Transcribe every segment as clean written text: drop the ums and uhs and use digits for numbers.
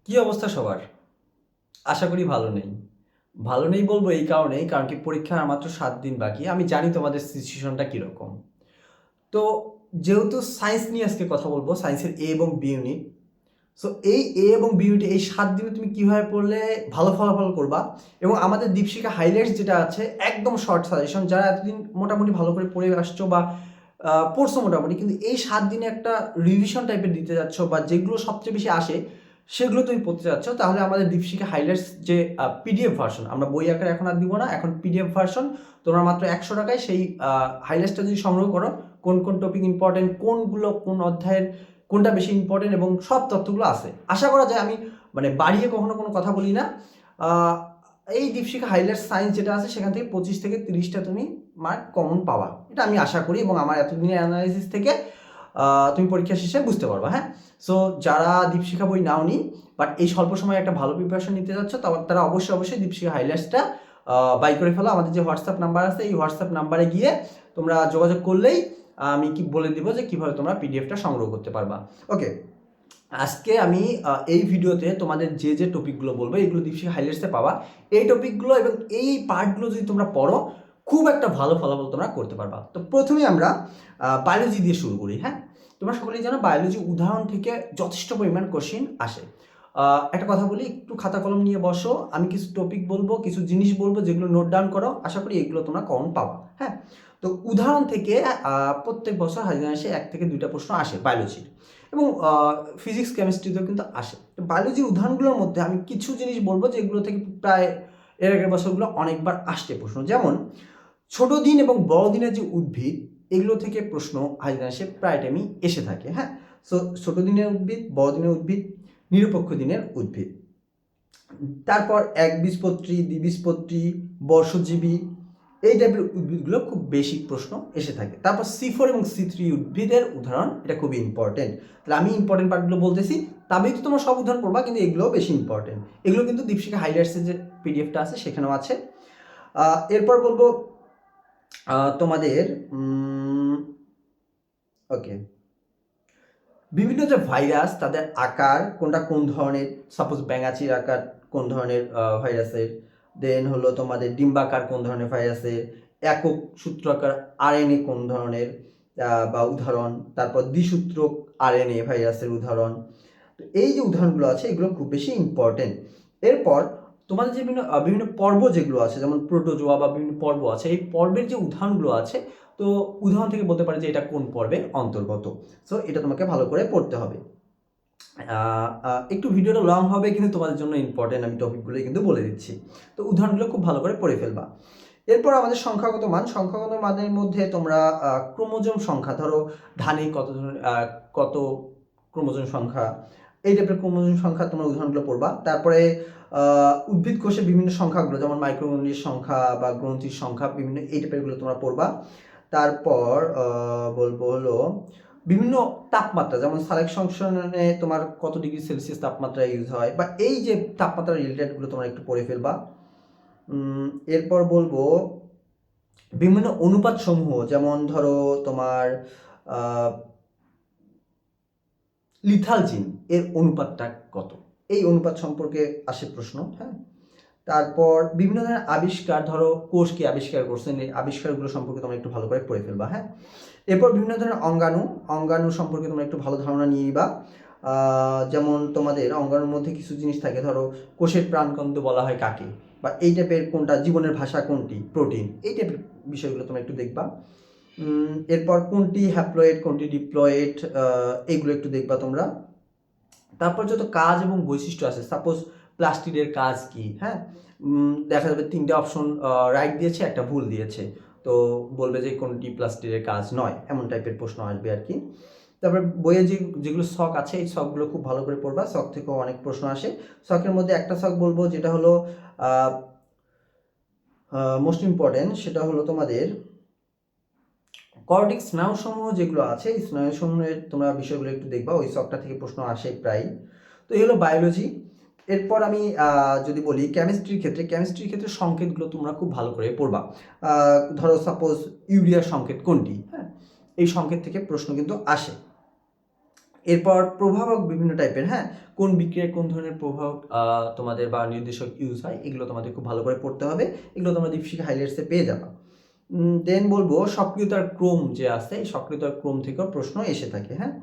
কি অবস্থা সবার? আশা করি ভালো নেই। ভালো নেই বলবো এই কারণেই, কারণ কি পরীক্ষার আর মাত্র ৭ দিন বাকি। আমি জানি তোমাদের সিচুয়েশনটা কিরকম। তো যেহেতু সায়েন্স নিয়ে আজকে কথা বলবো, সায়েন্সের এ এবং বি ইউনিট। সো এই এ এবং বি ইউনিটে এই ৭ দিনে তুমি কিভাবে পড়লে ভালো ফলাফল করবা, এবং আমাদের দীপশিখা হাইলাইটস যেটা আছে একদম শর্ট সাজেশন, যারা এতদিন মোটামুটি ভালো করে পড়ে আসছো বা পড়ছো মোটামুটি, কিন্তু এই ৭ দিনে একটা রিভিশন টাইপের দিতে যাচ্ছ বা যেগুলো সবচেয়ে বেশি আসে সেগুলো তুমি পড়তে যাচ্ছ, তাহলে আমাদের দীপশিখা হাইলাইটস যে পিডিএফ ভার্সন, আমরা বই আকারে এখন আর দিব না, এখন পিডিএফ ভার্সন তোমরা মাত্র ১০০ টাকায় সেই হাইলাইটসটা যদি সংগ্রহ করো, কোন কোন টপিক ইম্পর্টেন্ট, কোনগুলো কোন অধ্যায়ের কোনটা বেশি ইম্পর্টেন্ট এবং সব তথ্যগুলো আছে। আশা করা যায় আমি মানে বাড়িয়ে কখনো কোনো কথা বলি না। আহ, এই দীপশিখা হাইলাইটস সায়েন্স যেটা আছে সেখান থেকে 25 থেকে 30টা তুমি মার্ক কমন পাওয়া, এটা আমি আশা করি, এবং আমার এতদিনের অ্যানালাইসিস থেকে তুমি পরীক্ষা শেষে বুঝতে পারবা। হ্যাঁ, সো যারা দীপশিখা বই নাওনি বাট এই স্বল্প সময়ে একটা ভালো প্রিপারেশন নিতে যাচ্ছ, তারা অবশ্যই অবশ্যই দীপশিখা হাইলাইটসটা বাই করে ফেলো। আমাদের যে হোয়াটসঅ্যাপ নাম্বার আছে এই হোয়াটসঅ্যাপ নাম্বারে গিয়ে তোমরা যোগাযোগ করলেই আমি কি বলে দিব যে কিভাবে তোমরা পিডিএফটা সংগ্রহ করতে পারবা। ওকে, আজকে আমি এই ভিডিওতে তোমাদের যে যে টপিকগুলো বলবো এগুলো দীপশিখা হাইলাইটসে পাবা। এই টপিকগুলো এবং এই পার্টগুলো যদি তোমরা পড়ো, খুব একটা ভালো ফলাফল তোমরা করতে পারবা। তো প্রথমে আমরা বায়োলজি দিয়ে শুরু করি। হ্যাঁ, তোমরা সকলেই জানো বায়োলজি উদাহরণ থেকে যথেষ্ট পরিমাণ কোশ্চিন আসে। একটা কথা বলি, একটু খাতা কলম নিয়ে বসো, আমি কিছু টপিক বলবো, কিছু জিনিস বলবো, যেগুলো নোট ডাউন করো, আশা করি এগুলো তোমরা কমন পাবা। হ্যাঁ, তো উদাহরণ থেকে প্রত্যেক বছর হাজিরা 1 থেকে 2টা প্রশ্ন আসে বায়োলজির, এবং ফিজিক্স কেমিস্ট্রিতেও কিন্তু আসে। তো বায়োলজির উদাহরণগুলোর মধ্যে আমি কিছু জিনিস বলবো যেগুলো থেকে প্রায় এর আগের বছরগুলো অনেকবার আসছে প্রশ্ন, যেমন ছোট দিন এবং বড় দিনের যে উদ্ভিদ, এগুলো থেকে প্রশ্ন হাজিরা প্রায় টাইমই এসে থাকে। হ্যাঁ, সো ছোট দিনের উদ্ভিদ, বড় দিনের উদ্ভিদ, নিরপেক্ষ দিনের উদ্ভিদ, তারপর একবীজপত্রী, দ্বিবীজপত্রী, বর্ষজীবী, এই টাইপের উদ্ভিদগুলো খুব বেশি প্রশ্ন এসে থাকে। তারপর C4 এবং C3 উদ্ভিদের উদাহরণ, এটা খুবই ইম্পর্টেন্ট। তাহলে আমি ইম্পর্টেন্ট পার্টগুলো বলতেছি, তবেই তো তোমরা সব উদাহরণ পড়বা, কিন্তু এগুলোও বেশি ইম্পর্টেন্ট। এগুলো কিন্তু দীপশিখা হাইলাইটসের যে পিডিএফটা আছে সেখানেও আছে। এরপর বলবো তোমাদের ওকে, বিভিন্ন যে ভাইরাস তাদের আকার কোনটা কোন ধরনের, সাপোজ ব্যাঙাচির আকার কোন ধরনের ভাইরাসের, দেন হলো তোমাদের ডিম্বাকার কোন ধরনের ভাইরাসের, একক সূত্রাকার আরএনএ কোন ধরনের বা উদাহরণ, তারপর দ্বিসূত্রক আরএনএ ভাইরাসের উদাহরণ। তো এই যে উদাহরণগুলো আছে এগুলো খুব বেশি ইম্পর্টেন্ট। এরপর তোমাদের যে বিভিন্ন বিভিন্ন পর্ব যেগুলো আছে, যেমন প্রোটোজোয়া বা বিভিন্ন পর্ব আছে, এই পর্বের যে উদাহরণগুলো আছে, তো উদাহরণ থেকে বলতে পারি যে এটা কোন পর্বের অন্তর্গত। সো এটা তোমাকে ভালো করে পড়তে হবে। একটু ভিডিওটা লং হবে, কিন্তু তোমাদের জন্য ইম্পর্টেন্ট, আমি টপিকগুলো কিন্তু বলে দিচ্ছি। তো উদাহরণগুলো খুব ভালো করে পড়ে ফেলবা। এরপর আমাদের সংখ্যাগত মান, সংখ্যাগত মানের মধ্যে তোমরা ক্রোমোজোম সংখ্যা, ধরো ধানে কত ধরনের কত ক্রোমোজোম সংখ্যা, এই টাইপের ক্রোমোজোম সংখ্যা তোমরা উদাহরণগুলো পড়বা। তারপরে উদ্ভিদ কোষে বিভিন্ন সংখ্যাগুলো, যেমন মাইক্রোগ্রন্থির সংখ্যা বা গ্রন্থির সংখ্যা, বিভিন্ন এই টাইপেরগুলো তোমরা পড়বা। তারপর বলবো হলো বিভিন্ন তাপমাত্রা, যেমন সালেকশনে তোমার কত ডিগ্রি সেলসিয়াস তাপমাত্রা ইউজ হয়, বা এই যে তাপমাত্রা রিলেটেডগুলো তোমরা একটু পড়ে ফেলবা। এরপর বলবো বিভিন্ন অনুপাত সমূহ, যেমন ধরো তোমার লিথাল জিন এর অনুপাতটা কত, এই অনুপাত সম্পর্কে আসে প্রশ্ন। হ্যাঁ, তারপর বিভিন্ন ধরনের আবিষ্কার, ধরো কোষ কি আবিষ্কার করছেন, এই আবিষ্কারগুলো সম্পর্কে তোমরা একটু ভালো করে পড়ে ফেলবা। হ্যাঁ, এরপর বিভিন্ন ধরনের অঙ্গাণু সম্পর্কে তোমরা একটু ভালো ধারণা নিয়ে নিবা। যেমন তোমাদের অঙ্গাণুর মধ্যে কিছু জিনিস থাকে, ধরো কোষের প্রাণকেন্দ্র বলা হয় কাকে, বা এই টাইপের কোনটা, জীবনের ভাষা কোনটি, প্রোটিন, এই টাইপের বিষয়গুলো তোমরা একটু দেখবা। এরপর কোনটি হ্যাপ্লয়েড কোনটি ডিপ্লয়েড, এইগুলো একটু দেখবা তোমরা। তারপর যত কাজ এবং বৈশিষ্ট্য আছে, সাপোজ প্লাস্টিডের কাজ কি। হ্যাঁ, দেখা যাবে 3টে অপশন রাইট দিয়েছে, একটা ভুল দিয়েছে, তো বলবে যে কোনটি প্লাস্টিডের কাজ নয়, এমন টাইপের প্রশ্ন আসবে আর কি। তারপর বইয়ে যেগুলো শখ আছে এই শখগুলো খুব ভালো করে পড়বা, শখ থেকেও অনেক প্রশ্ন আসে। শখের মধ্যে একটা শখ বলবো যেটা হলো মোস্ট ইম্পর্টেন্ট, সেটা হলো তোমাদের কর্টিক স্নায়ুসমূহ যেগুলো আছে, এই স্নায়ুসমূহের তোমরা বিষয়গুলো একটু দেখবা, ওই শখটা থেকে প্রশ্ন আসে প্রায়। তো এই হলো বায়োলজি। এরপর আমি যদি বলি কেমিস্ট্রির ক্ষেত্রে সংকেতগুলো তোমরা খুব ভালো করে পড়বা। ধরো সাপোজ ইউরিয়ার সংকেত কোনটি, হ্যাঁ, এই সংকেত থেকে প্রশ্ন কিন্তু আসে। এরপর প্রভাবক বিভিন্ন টাইপের, হ্যাঁ, কোন বিক্রিয়ায় কোন ধরনের প্রভাবক তোমাদের বা নির্দেশক ইউজ হয়, এগুলো তোমাদের খুব ভালো করে পড়তে হবে। এগুলো তোমরা দীপশিখা হাইলাইটসে পেয়ে যাবা। দেন বলবো সক্রিয়তার ক্রম যে আছে, এই সক্রিয়তার ক্রম থেকেও প্রশ্ন এসে থাকে, হ্যাঁ।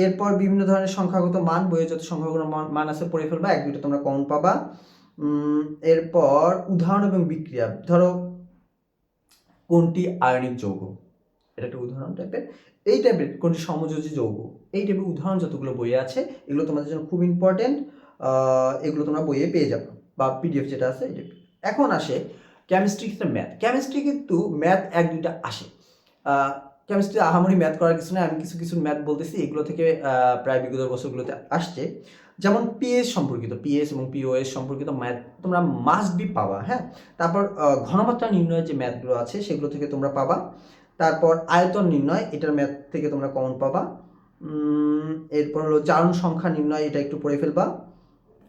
এরপর বিভিন্ন ধরনের সংখ্যাগত মান, বইয়ে যত সংখ্যাগত মান আছে পড়ে ফেলবা, 1-2টা তোমরা কমন পাবা। এরপর উদাহরণ এবং বিক্রিয়া, ধরো কোনটি আয়নিক যৌগ, এটা একটা উদাহরণ টাইপের। এই টাইপের কোনটি সমযোজী যৌগ, এই টাইপের উদাহরণ যতগুলো বইয়ে আছে এগুলো তোমাদের জন্য খুব ইম্পর্টেন্ট। এগুলো তোমরা বইয়ে পেয়ে যাবে বা পিডিএফ যেটা আছে এটা। এখন আসে কেমিস্ট্রি ক্ষেত্রে ম্যাথ। কেমিস্ট্রি কিন্তু ম্যাথ 1-2টা আসে। কেমিস্ট্রি আহামরি ম্যাথ করার কিছু না, আমি কিছু কিছু ম্যাথ বলতেছি, এগুলো থেকে প্রায় বিগত বছরগুলোতে আসছে। যেমন পিএস সম্পর্কিত, পিএস এবং পিওএস সম্পর্কিত ম্যাথ তোমরা মাস্ট বি পাবা, হ্যাঁ। তারপর ঘনমাত্রা নির্ণয়ের যে ম্যাথগুলো আছে সেগুলো থেকে তোমরা পাবা। তারপর আয়তন নির্ণয়, এটার ম্যাথ থেকে তোমরা কমন পাবা। এরপর হলো জারণ সংখ্যা নির্ণয়, এটা একটু পড়ে ফেলবা।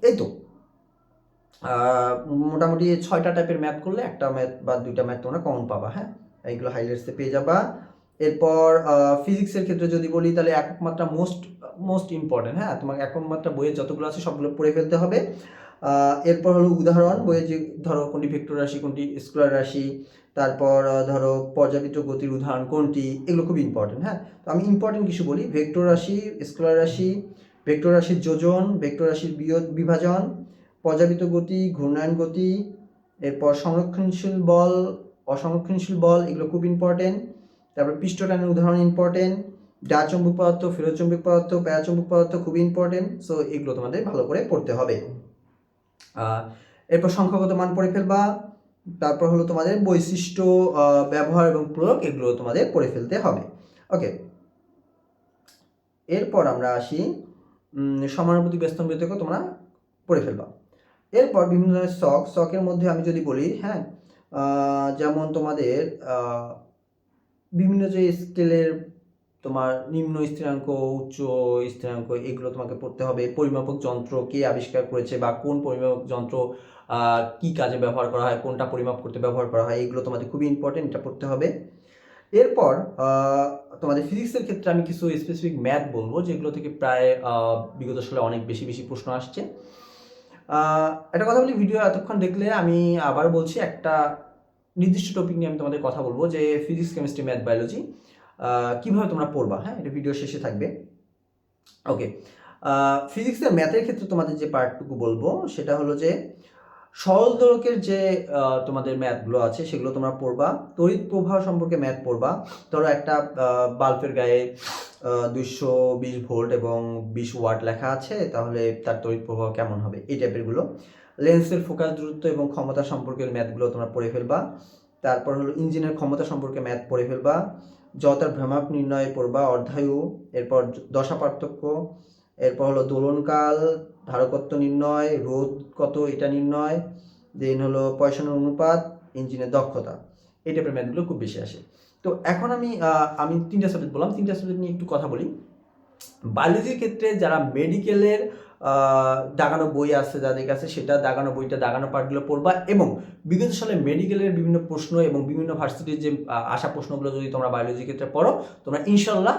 এই তো মোটামুটি 6টা টাইপের ম্যাথ করলে একটা ম্যাথ বা 2টা ম্যাথ তোমরা কমন পাবা, হ্যাঁ। এইগুলো হাইলাইটসে পেয়ে যাবা। এরপর ফিজিক্সের ক্ষেত্রে যদি বলি তাহলে একক মাত্রা মোস্ট ইম্পর্টেন্ট, হ্যাঁ। তোমাকে একক মাত্রা বইয়ে যতগুলো আছে সবগুলো পড়ে ফেলতে হবে। এরপর হলো উদাহরণ, বইয়ে যে ধরো কোনটি ভেক্টর রাশি, কোনটি স্কেলার রাশি, তারপর ধরো পর্যাবৃত্ত গতির উদাহরণ কোনটি, এগুলো খুব ইম্পর্টেন্ট, হ্যাঁ। তো আমি ইম্পর্টেন্ট কিছু বলি, ভেক্টর রাশি, স্কেলার রাশি, ভেক্টর রাশির যোজন, ভেক্টর রাশির বিভাজন, পর্যাবৃত্ত গতি, ঘূর্ণায়ন গতি, এরপর সংরক্ষণশীল বল, অসংরক্ষণশীল বল, এগুলো খুব ইম্পর্টেন্ট। তারপর পৃষ্ঠটানের উদাহরণ ইম্পর্টেন্ট, ডাচম্বুক পদার্থ, ফেরোচম্বুক পদার্থ, প্যারাচম্বুক পদার্থ খুব ইম্পর্টেন্ট। সো এগুলো তোমাদের ভালো করে পড়তে হবে। এরপর সংখ্যাগত মান পড়ে ফেলবা। তারপর হলো তোমাদের বৈশিষ্ট্য, ব্যবহার এবং প্রয়োগ, এগুলো তোমাদের পড়ে ফেলতে হবে। ওকে, এরপর আমরা আসি সমানুপাতিক ব্যস্তন বিতর্ক, তোমরা পড়ে ফেলবা। এরপর বিভিন্ন ধরনের শকের মধ্যে আমি যদি বলি, হ্যাঁ, যেমন তোমাদের বিভিন্ন যে স্কেলের তোমার নিম্ন স্থিরাঙ্ক, উচ্চ স্থিরাঙ্ক, এগুলো তোমাকে পড়তে হবে। পরিমাপক যন্ত্র কে আবিষ্কার করেছে বা কোন পরিমাপক যন্ত্র কি কাজে ব্যবহার করা হয়, কোনটা পরিমাপ করতে ব্যবহার করা হয়, এগুলো তোমাদের খুবই ইম্পর্টেন্ট, এটা পড়তে হবে। এরপর তোমাদের ফিজিক্সের ক্ষেত্রে আমি কিছু স্পেসিফিক ম্যাথ বলবো যেগুলো থেকে প্রায় বিগত সালে অনেক বেশি বেশি প্রশ্ন আসছে। একটা কথা বলি, ভিডিও এতক্ষণ দেখলে আমি আবার বলছি, একটা নির্দিষ্ট টপিক নিয়ে আমি তোমাদের কথা বলবো, যে ফিজিক্স, কেমিস্ট্রি, ম্যাথ, বায়োলজি কীভাবে তোমরা পড়বা, হ্যাঁ, এটা ভিডিও শেষে থাকবে। ওকে, ফিজিক্সের ম্যাথের ক্ষেত্রে তোমাদের যে পার্টটুকু বলবো সেটা হলো যে সরল দোলকের যে তোমাদের ম্যাথগুলো আছে সেগুলো তোমরা পড়বা। তড়িৎ প্রবাহ সম্পর্কে ম্যাথ পড়বা। ধরো একটা বাল্বের গায়ে 220 ভোল্ট এবং 20 ওয়াট লেখা আছে, তাহলে তার তড়িৎ প্রবাহ কেমন হবে, এই টাইপেরগুলো। লেন্সের ফোকাস দূরত্ব এবং ক্ষমতা সম্পর্কের ম্যাথগুলো তোমরা পড়ে ফেলবা। তারপর হলো ইঞ্জিনের ক্ষমতা সম্পর্কে ম্যাথ পড়ে ফেলবা। জড়তার ভ্রামক নির্ণয় পড়বা, অর্ধায়ু। এরপর দশা পার্থক্য, এরপর হলো দোলনকাল, ধারকত্ব নির্ণয়, রোধ কত এটা নির্ণয়, দেন হলো পয়সনের অনুপাত, ইঞ্জিনের দক্ষতা, এই টাইপের ম্যাথগুলো খুব বেশি আসে। তো এখন আমি 3টা সাবজেক্ট বললাম, 3টা সাবজেক্ট নিয়ে একটু কথা বলি। বায়োলজির ক্ষেত্রে যারা মেডিকেলের দাগানো বই আছে যাদের কাছে, সেটা দাগানো বইটা, দাগানো পার্টগুলো পড়বা, এবং বিগত সালে মেডিকেলের বিভিন্ন প্রশ্ন এবং বিভিন্ন ভার্সিটির যে আসা প্রশ্নগুলো যদি তোমরা বায়োলজির ক্ষেত্রে পড়ো, তোমরা ইনশাল্লাহ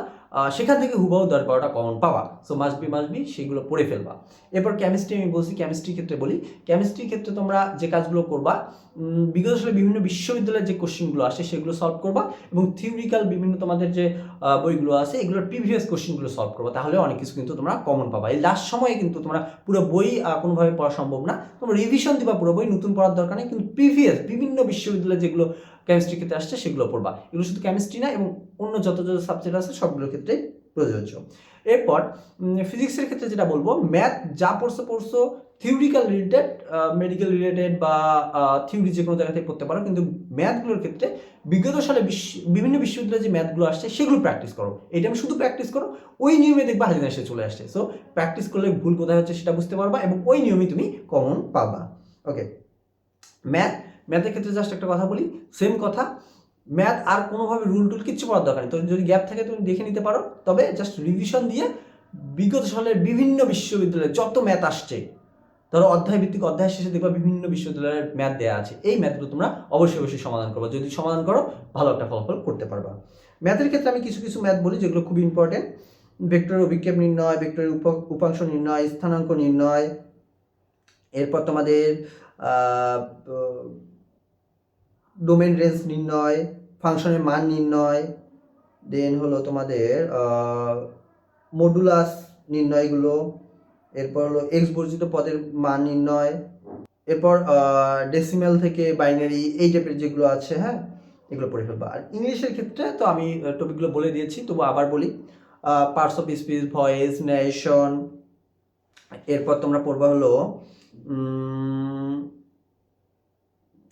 সেখান থেকে হুবাহু 10-12টা কমন পাবা। সো মাস্ট বি সেগুলো পড়ে ফেলবা। এরপর কেমিস্ট্রি আমি বলছি, কেমিস্ট্রির ক্ষেত্রে বলি, কেমিস্ট্রির ক্ষেত্রে তোমরা যে কাজগুলো করবা, বিগত সালে বিভিন্ন বিশ্ববিদ্যালয়ের যে কোশ্চেনগুলো আসে সেগুলো সলভ করবা, এবং থিওরিক্যাল বিভিন্ন তোমাদের যে বইগুলো আছে এগুলোর প্রিভিয়াস কোশ্চেনগুলো সলভ করবা, তাহলে অনেক কিছু কিন্তু তোমরা কমন পাবা। এই লাস্ট সময়ে কিন্তু তোমরা পুরো বই কোনোভাবে পড়া সম্ভব না, তোমরা রিভিশন দিবা পুরো বই, নতুন পড়ার দরকার নেই, কিন্তু প্রিভিয়াস বিভিন্ন বিশ্ববিদ্যালয়ে যেগুলো কেমিস্ট্রি ক্ষেত্রে আসছে সেগুলো পড়বা। এগুলো শুধু কেমিস্ট্রি না, এবং অন্য যত যত সাবজেক্ট আছে সবগুলোর ক্ষেত্রে প্রযোজ্য। এরপর ফিজিক্সের ক্ষেত্রে যেটা বলবো, ম্যাথ যা পড়ছো থিওরিক্যাল রিলেটেড, মেডিকেল রিলেটেড বা থিওরি যে কোনো জায়গা থেকে পড়তে পারো, কিন্তু ম্যাথগুলোর ক্ষেত্রে বিগত সালে বিভিন্ন বিশ্ববিদ্যালয়ে যে ম্যাথগুলো আসছে সেগুলো প্র্যাকটিস করো। এটা আমি শুধু প্র্যাকটিস করো, ওই নিয়মে দেখবা হাজির এসে চলে আসছে। সো প্র্যাকটিস করলে ভুল কোথায় হচ্ছে সেটা বুঝতে পারবা, এবং ওই নিয়মে তুমি কমন পাবা। ওকে, ম্যাথের ক্ষেত্রে জাস্ট একটা কথা বলি, সেম কথা, ম্যাথ আর কোনোভাবে রুল টুল কিচ্ছু পড়ার দরকার নেই। তো যদি গ্যাপ থাকে তুমি দেখে নিতে পারো, তবে জাস্ট রিভিশন দিয়ে বিগত সালের বিভিন্ন বিশ্ববিদ্যালয়ে যত ম্যাথ আসছে, ধরো অধ্যায় ভিত্তিক, অধ্যায় শেষে দেখবা বিভিন্ন বিশ্ববিদ্যালয়ের ম্যাথ দেওয়া আছে, এই ম্যাথগুলো তোমরা অবশ্যই সমাধান করবা। যদি সমাধান করো ভালো একটা ফলাফল করতে পারবা। ম্যাথের ক্ষেত্রে আমি কিছু কিছু ম্যাথ বলি যেগুলো খুব ইম্পর্টেন্ট। ভেক্টরের অভিক্ষেপ নির্ণয়, ভেক্টরের উপাংশ নির্ণয়, স্থানাঙ্ক নির্ণয়, এরপর তোমাদের ডোমেন রেঞ্জ নির্ণয়, ফাংশনের মান নির্ণয়, দেন হলো তোমাদের মডুলাস নির্ণয়গুলো, এরপর হলো এক্স বর্জিত পদের মান নির্ণয়, এরপর ডেসিমেল থেকে বাইনারি এই টাইপের যেগুলো আছে, হ্যাঁ, এগুলো পড়ে ফেলবো। আর ইংলিশের ক্ষেত্রে তো আমি টপিকগুলো বলে দিয়েছি, তবু আবার বলি। Parts of speech, voice, narration, এরপর তোমরা পড়বা হলো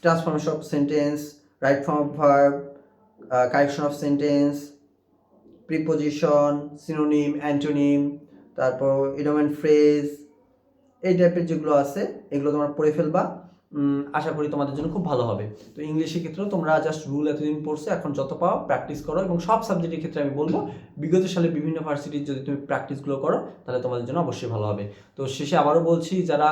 transformation of sentence, right form of verb, correction of sentence, preposition, synonym, antonym, তারপর ইডোমেন ফ্রেজ, এই টাইপের যেগুলো আছে এগুলো তোমরা পড়ে ফেলবা। আশা করি তোমাদের জন্য খুব ভালো হবে। তো ইংলিশের ক্ষেত্রেও তোমরা জাস্ট রুল এতদিন পড়ছো, এখন যত পাও প্র্যাকটিস করো, এবং সব সাবজেক্টের ক্ষেত্রে আমি বলবো বিগত সালে বিভিন্ন ভার্সিটির যদি তুমি প্র্যাকটিসগুলো করো তাহলে তোমাদের জন্য অবশ্যই ভালো হবে। তো শেষে আবারও বলছি, যারা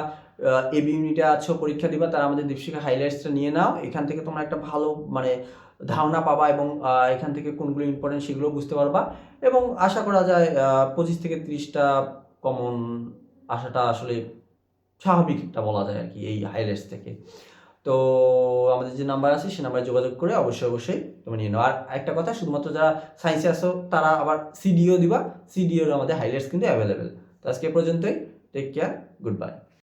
এবি ইউনিটে আছো, পরীক্ষা দিবা, তারা আমাদের দীপশিখা হাইলাইটসটা নিয়ে নাও। এখান থেকে তোমরা একটা ভালো মানে ধারণা পাবা, এবং এখান থেকে কোনগুলো ইম্পর্টেন্ট সেগুলো বুঝতে পারবা, এবং আশা করা যায় 25 থেকে 30টা কমন আসাটা আসলে স্বাভাবিক একটা বলা যায় আর কি এই হাইলাইটস থেকে। তো আমাদের যে নাম্বার আছে সেই নাম্বারে যোগাযোগ করে অবশ্যই তোমরা নিয়ে নাও। আর একটা কথা, শুধুমাত্র যারা সায়েন্সে আসো তারা আবার সিডিও দিবা, সিডিওর আমাদের হাইলাইটস কিন্তু অ্যাভেলেবেল। তো আজকে পর্যন্তই, টেক কেয়ার, গুড বাই।